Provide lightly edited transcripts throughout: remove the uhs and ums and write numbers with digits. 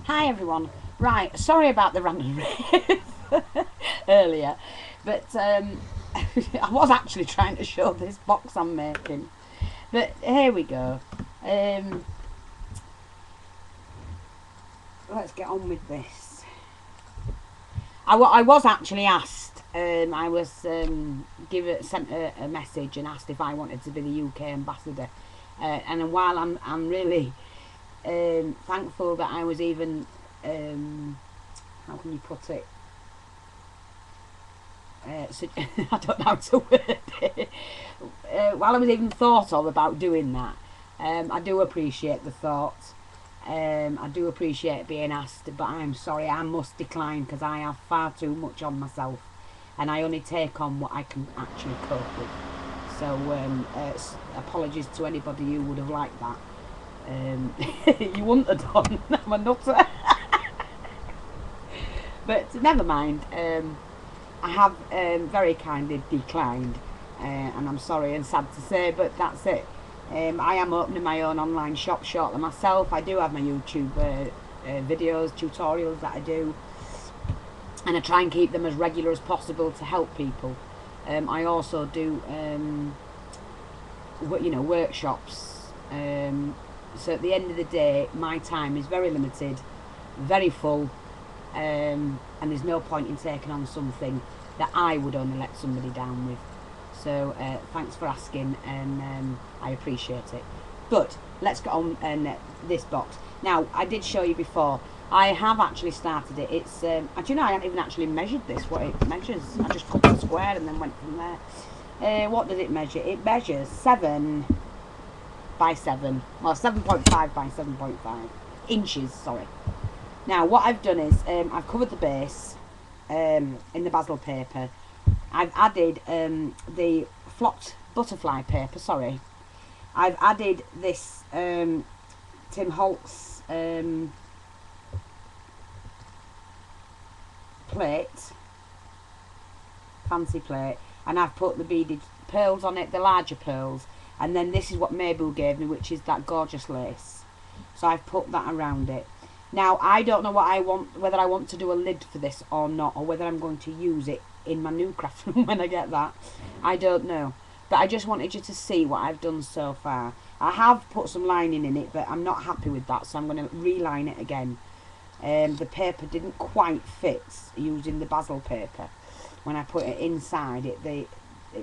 Hi everyone. Right, sorry about the random rave earlier, but I was actually trying to show this box I'm making. But here we go. Let's get on with this. I was actually asked. I was sent a message and asked if I wanted to be the UK ambassador. And while I'm really thankful that I was even how can you put it? So, I don't know how to word it. While I was even thought of about doing that, I do appreciate the thought. I do appreciate being asked, but I'm sorry, I must decline because I have far too much on myself, and I only take on what I can actually cope with. So apologies to anybody who would have liked that. You wouldn't have done. I'm a nutter. But never mind. I have very kindly declined, and I'm sorry and sad to say, but that's it. I am opening my own online shop shortly myself. I do have my YouTube videos, tutorials that I do, and I try and keep them as regular as possible to help people. I also do, workshops. So at the end of the day, my time is very limited, very full, and there's no point in taking on something that I would only let somebody down with. So thanks for asking, and I appreciate it. But let's get on this box. Now, I did show you before. I have actually started it. It's do you know, I haven't even actually measured this, what it measures. I just cut a square and then went from there. What does it measure? It measures 7 by 7. Well, 7.5 by 7.5 inches, sorry. Now, what I've done is I've covered the base in the basil paper. I've added the flocked butterfly paper, sorry. I've added this Tim Holtz plate, fancy plate, and I've put the beaded pearls on it, the larger pearls, and then this is what Mabel gave me, which is that gorgeous lace. So I've put that around it. Now, I don't know what I want, whether I want to do a lid for this or not, or whether I'm going to use it in my new craft room when I get that. I don't know. But I just wanted you to see what I've done so far. I have put some lining in it, but I'm not happy with that, so I'm going to reline it again. The paper didn't quite fit using the basil paper. When I put it inside, it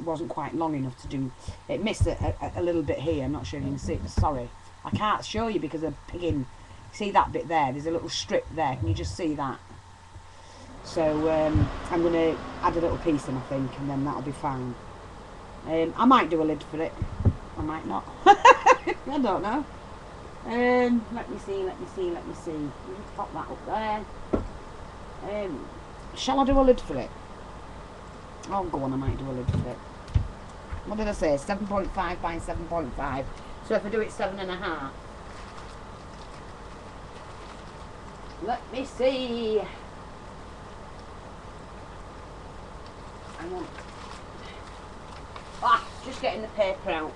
wasn't quite long enough to do. It missed a little bit here. I'm not sure if you can see it. Sorry. I can't show you because of pigging. See that bit there? There's a little strip there. Can you just see that? So I'm going to add a little piece in, I think, and then that'll be fine. I might do a lid for it. I might not. I don't know. Let me see. You just pop that up there. Shall I do a lid for it? Oh, go on, I might do a lid for it. What did I say? 7.5 by 7.5. So if I do it 7.5. Let me see. Hang on. Just getting the paper out.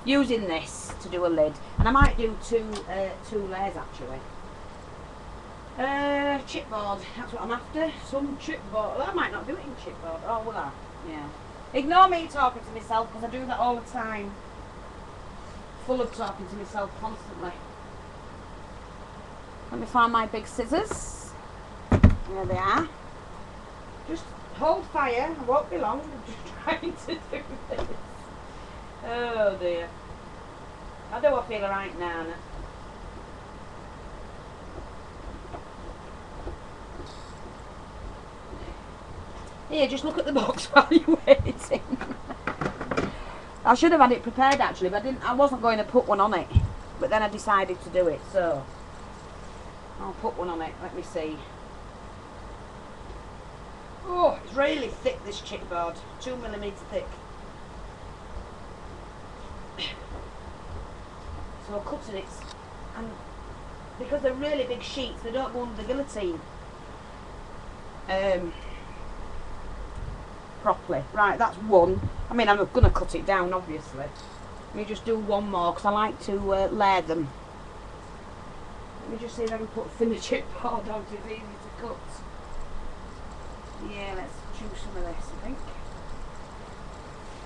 Using this to do a lid, and I might do two layers actually. Chipboard. That's what I'm after. Some chipboard. Well, I might not do it in chipboard. Oh, will I? Yeah. Ignore me talking to myself because I do that all the time. Full of talking to myself constantly. Let me find my big scissors. There they are. Just hold fire. I won't be long. I'm just trying to do this. Oh dear. How do I feel right now? Here, just look at the box while you're waiting. I should have had it prepared actually, but I wasn't going to put one on it. But then I decided to do it, so I'll put one on it. Let me see. Oh, it's really thick, this chipboard. 2mm thick. So I'm cutting it, and because they're really big sheets, they don't go under the guillotine properly. Right, that's one. I mean, I'm going to cut it down, obviously. Let me just do one more, because I like to layer them. Let me just see if I can put thinner chipboard on so it's easy to cut. Yeah, let's choose some of this, I think.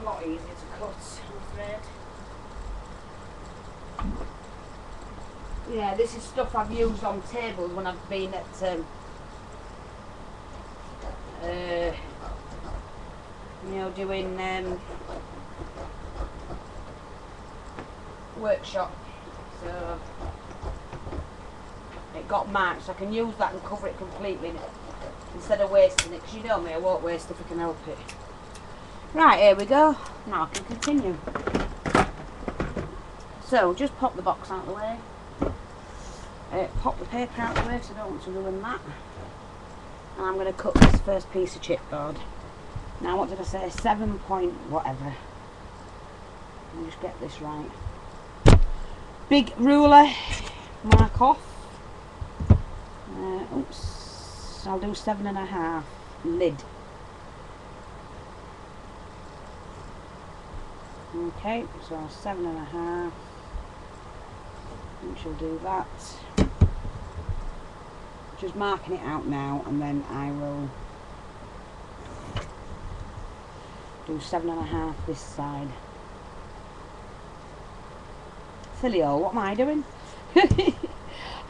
A lot easier to cut, I'm afraid. Yeah, this is stuff I've used on tables when I've been at you know, doing workshop. So it got marked, so I can use that and cover it completely instead of wasting it, because you know me, I won't waste if I can help it. Right, here we go. Now I can continue. So just pop the box out of the way. Pop the paper out of the way because I don't want to ruin that. And I'm going to cut this first piece of chipboard. Now what did I say? 7 point whatever. Let me just get this right. Big ruler, mark off. Oops, I'll do 7.5. Lid. Okay, so 7.5. Which will do that. Just marking it out now, and then I will do 7.5 this side. Silly old, what am I doing?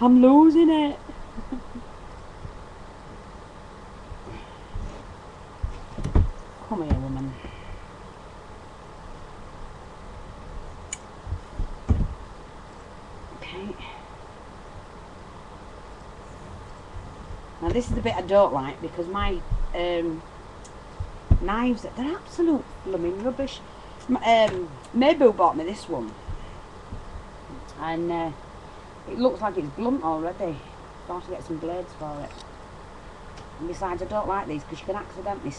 I'm losing it. Come here, woman. Okay. Now this is the bit I don't like, because my knives, they're absolute blooming rubbish. Mabel bought me this one, and it looks like it's blunt already, so I have to get some blades for it. And besides, I don't like these because you can accidentally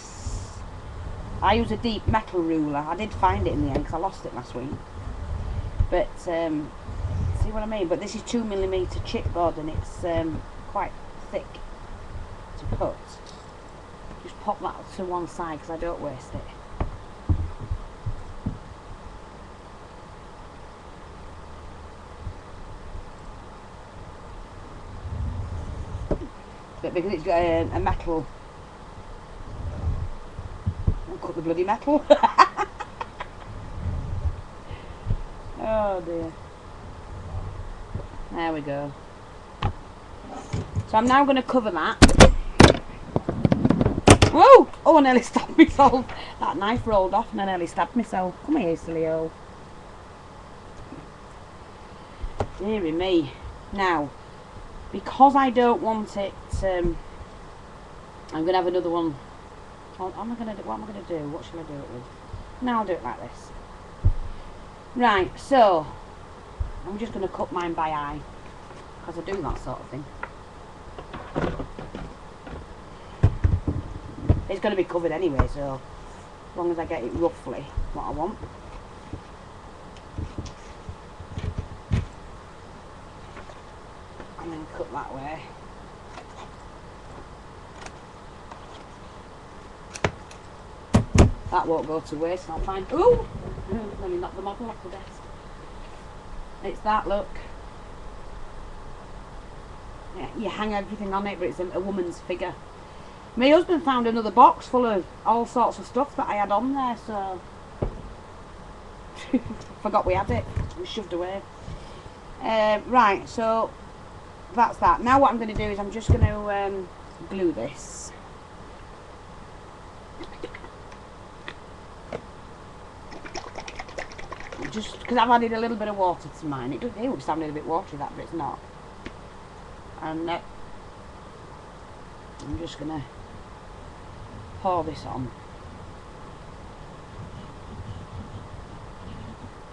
I use a deep metal ruler. I did find it in the end because I lost it last week, but see what I mean? But this is 2mm chipboard, and it's quite thick to cut. Just pop that to one side because I don't waste it. But because it's got a metal, I'll cut the bloody metal. Oh dear. There we go. So I'm now going to cover that. Whoa! Oh, I nearly stabbed myself. That knife rolled off and I nearly stabbed myself. Come here, silly old. Deary me. Now, because I don't want it, I'm going to have another one. What am I going to do? What shall I do it with? Now I'll do it like this. Right, so I'm just going to cut mine by eye, because I do that sort of thing. It's going to be covered anyway, so as long as I get it roughly what I want. And then cut that way. That won't go to waste, I'll find. Ooh! Let me knock the model off the desk. It's that, look. Yeah, you hang everything on it, but it's a woman's figure. My husband found another box full of all sorts of stuff that I had on there, so forgot we had it. It was shoved away. Right, so that's that. Now what I'm going to do is I'm just going to glue this. Just because I've added a little bit of water to mine. It would sound a little bit watery, that, but it's not. And I'm just going to pour this on.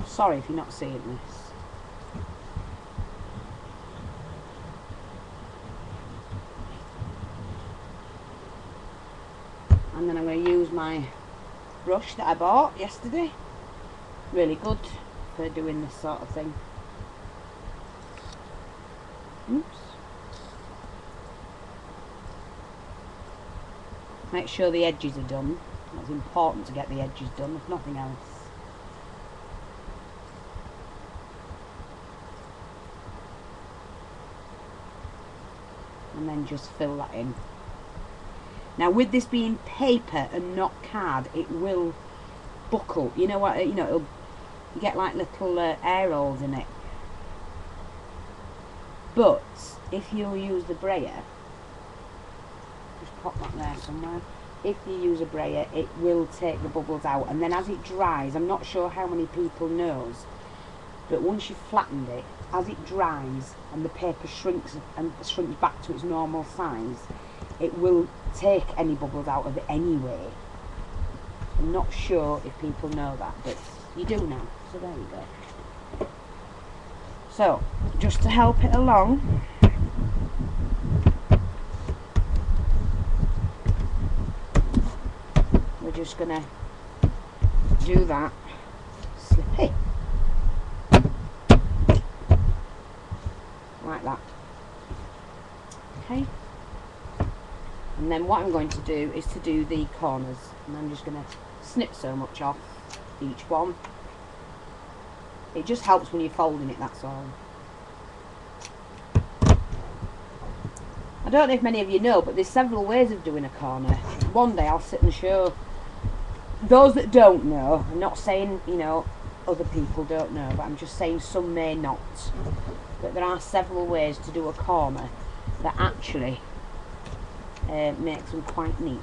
Sorry if you're not seeing this. And then I'm going to use my brush that I bought yesterday. Really good for doing this sort of thing. Oops. Make sure the edges are done. It's important to get the edges done, if nothing else. and then just fill that in. Now with this being paper and not card, it will buckle. You know what? You know, you get like little air holes in it. But if you use the brayer, just pop that there somewhere. If you use a brayer, it will take the bubbles out, and then as it dries, I'm not sure how many people knows, but once you've flattened it, as it dries and the paper shrinks back to its normal size, it will take any bubbles out of it anyway. I'm not sure if people know that, but you do now, so there you go. So, just to help it along, we're just going to do that slippy. Like that. Okay. And then what I'm going to do is to do the corners. And I'm just going to snip so much off each one. It just helps when you're folding it, that's all. I don't know if many of you know, but there's several ways of doing a corner. One day I'll sit and show those that don't know. I'm not saying, you know, other people don't know, but I'm just saying some may not. But there are several ways to do a corner that actually makes them quite neat.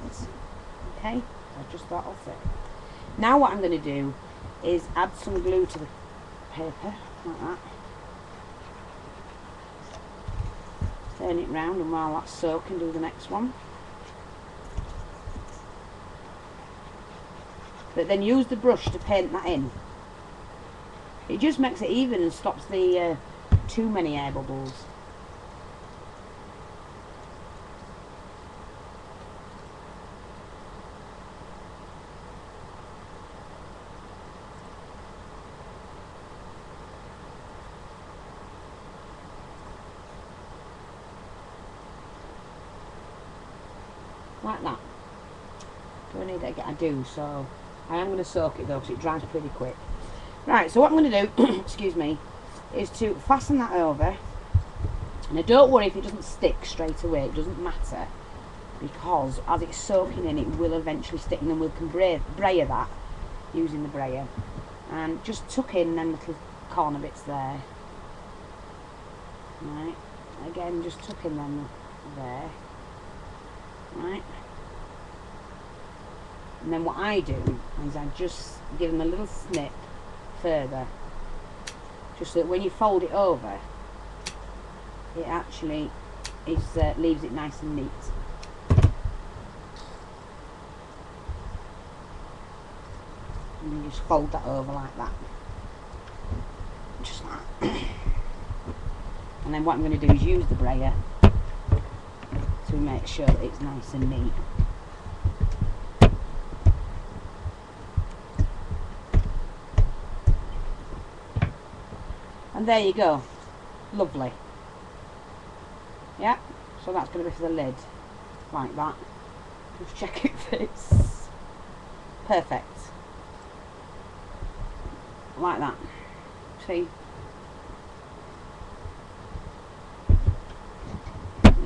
Okay, I just thought I'll say. Now what I'm going to do is add some glue to the paper, like that. Turn it round, and while that's soaking, do the next one. But then use the brush to paint that in. It just makes it even and stops the too many air bubbles. Like that. Do I need to get? I do, so I am going to soak it though, because it dries pretty quick. Right, so what I'm going to do, excuse me, is to fasten that over. Now don't worry if it doesn't stick straight away, it doesn't matter, because as it's soaking in, it will eventually stick, and then we can brayer that using the brayer. And just tuck in them little corner bits there. Right, again, just tuck in them there. Right, and then what I do is I just give them a little snip further, just so that when you fold it over, it actually leaves it nice and neat. And you just fold that over like that, just like that. And then what I'm going to do is use the brayer to make sure that it's nice and neat. And there you go. Lovely. Yeah, so that's going to be for the lid. Like that. Just check it fits. Perfect. Like that. See?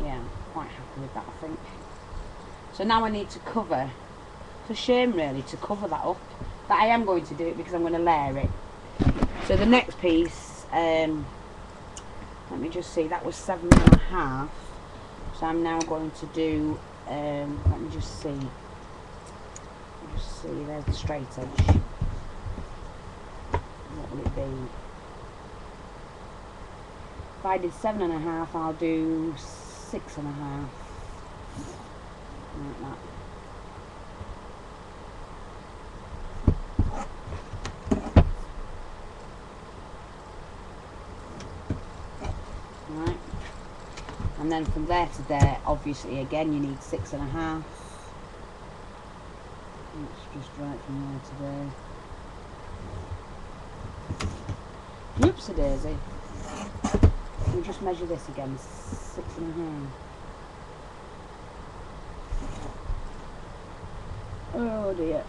Yeah, I'm quite happy with that, I think. So now I need to cover. It's a shame really to cover that up. But I am going to do it because I'm going to layer it. So the next piece, let me just see, that was 7.5. So I'm now going to do, let me just see. There's the straight edge. What will it be? If I did 7.5, I'll do 6.5. Like that. Right. And then from there to there, obviously again you need 6.5. It's just right from there to there. Oopsie daisy. We just measure this again. 6.5. Oh dear.